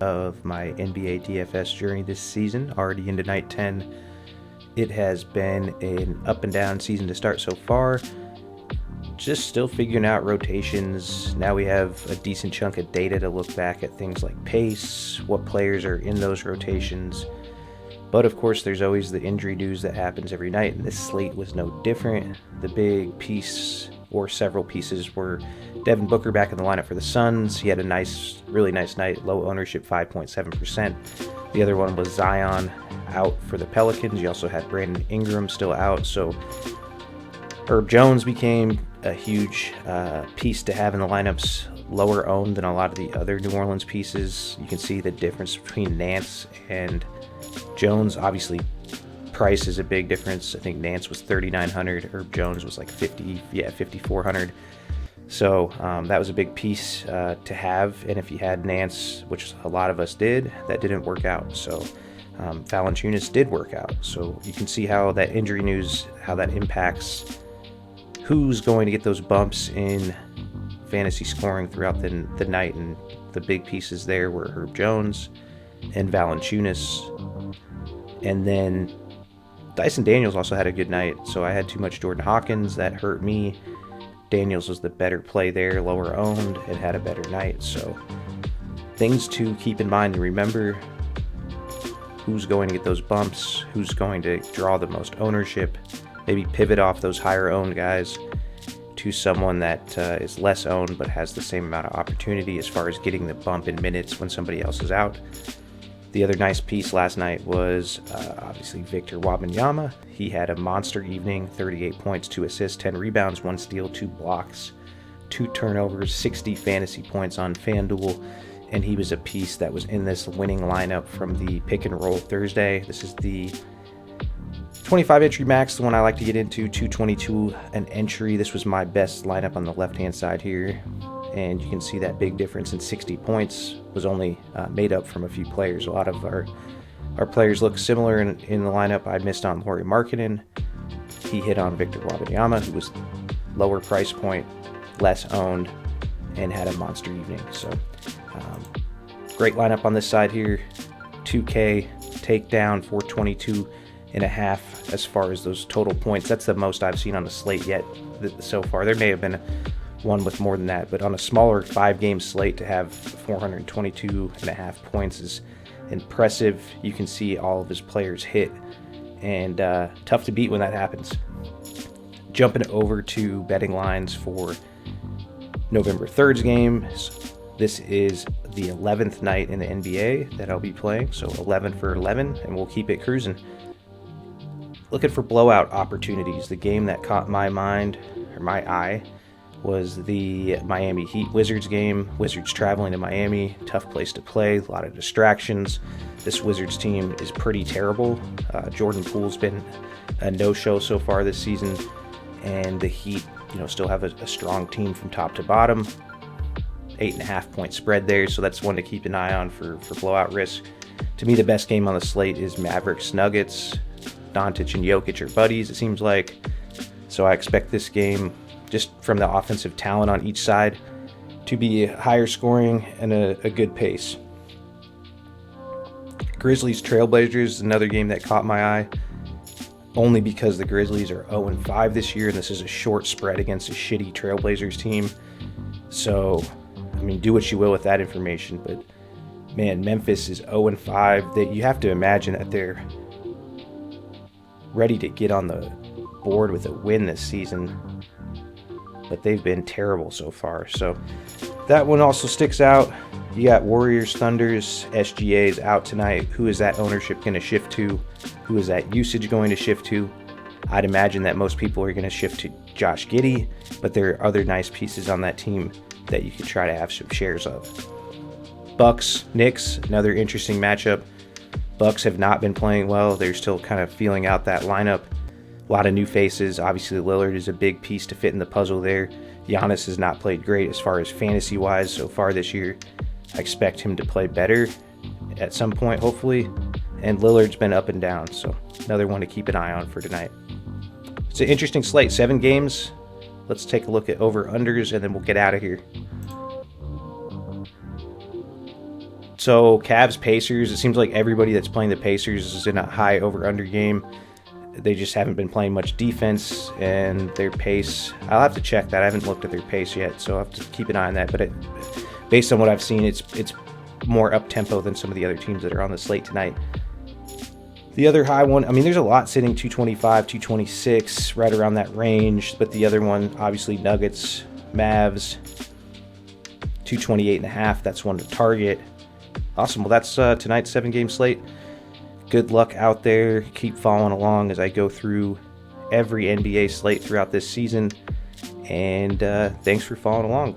of my NBA DFS journey this season, already into night 10. It has been an up and down season to start so far. Just still figuring out rotations. Now we have a decent chunk of data to look back at things like pace, what players are in those rotations. But of course, there's always the injury news that happens every night, and this slate was no different. The big piece, or several pieces, were Devin Booker back in the lineup for the Suns. He had a really nice night, low ownership, 5.7%. The other one was Zion out for the Pelicans. You also had Brandon Ingram still out, so Herb Jones became a huge piece to have in the lineups, lower owned than a lot of the other New Orleans pieces. You can see the difference between Nance and Jones. Obviously, price is a big difference. I think Nance was $3,900. Herb Jones was like $5,400. So that was a big piece to have. And if you had Nance, which a lot of us did, that didn't work out. So Valanciunas did work out. So you can see how that injury news, how that impacts who's going to get those bumps in fantasy scoring throughout the night. And the big pieces there were Herb Jones and Valanciunas. And then Dyson Daniels also had a good night. So I had too much Jordan Hawkins. That hurt me. Daniels was the better play there, lower owned, and had a better night. So things to keep in mind and remember: who's going to get those bumps, who's going to draw the most ownership, maybe pivot off those higher owned guys to someone that is less owned but has the same amount of opportunity as far as getting the bump in minutes when somebody else is out. The other nice piece last night was obviously Victor Wembanyama. He had a monster evening, 38 points, 2 assists, 10 rebounds, 1 steal, 2 blocks, 2 turnovers, 60 fantasy points on FanDuel, and he was a piece that was in this winning lineup from the pick and roll Thursday. This is the 25 entry max, the one I like to get into, 222 an entry. This was my best lineup on the left-hand side here. And you can see that big difference in 60 points was only made up from a few players. A lot of our players look similar in the lineup. I missed on Lauri Markkanen. He hit on Victor Wembanyama, who was lower price point, less owned, and had a monster evening. So great lineup on this side here. 2K takedown, 422.5 as far as those total points. That's the most I've seen on the slate yet so far. There may have been one with more than that, but on a smaller 5-game slate to have 422.5 points is impressive. You can see all of his players hit, and tough to beat when that happens. Jumping over to betting lines for November 3rd's game. This is the 11th night in the NBA that I'll be playing, so 11 for 11, and we'll keep it cruising. Looking for blowout opportunities. The game that caught my mind, or my eye, was the Miami Heat Wizards game. Wizards traveling to Miami, tough place to play, a lot of distractions. This Wizards team is pretty terrible. Jordan Poole's been a no-show so far this season, and the Heat, still have a strong team from top to bottom. 8.5 point spread there, so that's one to keep an eye on for blowout risk. To me, the best game on the slate is Mavericks Nuggets. Doncic and Jokic are buddies, it seems like. So I expect this game, just from the offensive talent on each side, to be higher scoring and a good pace. Grizzlies Trailblazers, another game that caught my eye, only because the Grizzlies are 0-5 this year, and this is a short spread against a shitty Trailblazers team. So, do what you will with that information, but man, Memphis is 0-5. That you have to imagine that they're ready to get on the board with a win this season, but they've been terrible so far. So that one also sticks out. You got Warriors, Thunders, SGA's out tonight. Who is that ownership going to shift to? Who is that usage going to shift to? I'd imagine that most people are going to shift to Josh Giddey, but there are other nice pieces on that team that you could try to have some shares of. Bucks, Knicks, another interesting matchup. Bucks have not been playing well. They're still kind of feeling out that lineup. A lot of new faces. Obviously, Lillard is a big piece to fit in the puzzle there. Giannis has not played great as far as fantasy-wise so far this year. I expect him to play better at some point, hopefully. And Lillard's been up and down, so another one to keep an eye on for tonight. It's an interesting slate, 7 games. Let's take a look at over-unders, and then we'll get out of here. So Cavs Pacers, it seems like everybody that's playing the Pacers is in a high over-under game. They just haven't been playing much defense, and their pace, I'll have to check that. I haven't looked at their pace yet, so I'll have to keep an eye on that. But based on what I've seen, it's more up-tempo than some of the other teams that are on the slate tonight. The other high one, I mean, there's a lot sitting 225, 226, right around that range. But the other one, obviously, Nuggets, Mavs, 228.5. That's one to target. Awesome. Well, that's tonight's 7-game slate. Good luck out there. Keep following along as I go through every NBA slate throughout this season. And thanks for following along.